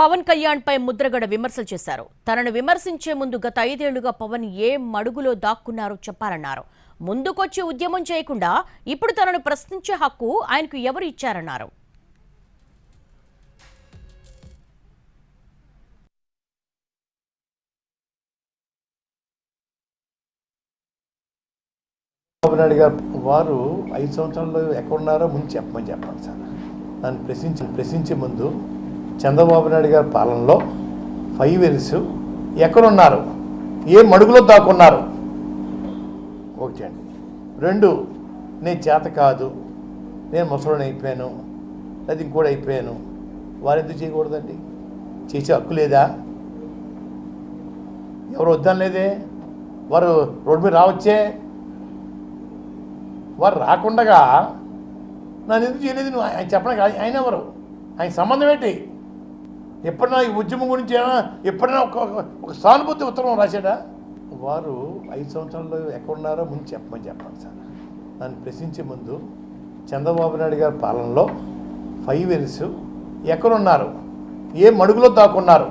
పవన్ కళ్యాణ్ పై ముద్రగడ విమర్శలు చేశారు. తనను విమర్శించే ముందు గత 5 ఏళ్లుగా పవన్ ఏ మడుగులో దాక్కున్నారో చెప్పారన్నారు. ముందుకొచ్చి ఉద్యమం చేయకుండా ఇప్పుడు తనను ప్రశ్నించే హక్కు ఆయనకు ఎవరు ఇచ్చారన్నారు. చంద్రబాబు నాయుడు గారు వారు 5 సంవత్సరాల్లో ఎక్కడున్నారో ముందు చెప్పాలి సార్. నన్ను ప్రశ్నించే ముందు చంద్రబాబు నాయుడు గారి పాలనలో 5 ఇయర్స్ ఎక్కడున్నారు, ఏ మడుగులో దాక్కున్నారు, ఒకటి అండి. 2, నేను చేత కాదు, నేను ముసలోని అయిపోయాను, లేదా ఇంకోటి అయిపోయాను, వారు ఎందుకు చేయకూడదండి? చేసే హక్కు లేదా? ఎవరు వద్దని లేదే, వారు రోడ్డు మీద రావచ్చే. వారు రాకుండగా నన్ను ఎందుకు చేయలేదు నువ్వు ఆయన చెప్పడానికి ఆయన ఎవరు? ఆయన సంబంధం ఏంటి? ఎప్పుడైనా ఈ ఉద్యమం గురించి ఎప్పుడైనా ఒక సానుభూతి ఉత్తరం రాశాడా? వారు 5 సంవత్సరాల్లో ఎక్కడున్నారో ముందు చెప్పాలి సార్. నన్ను ప్రశ్నించే ముందు చంద్రబాబు నాయుడు గారి పాలనలో 5 ఇయర్స్ ఎక్కడున్నారు, ఏ మడుగులో దాక్కున్నారు,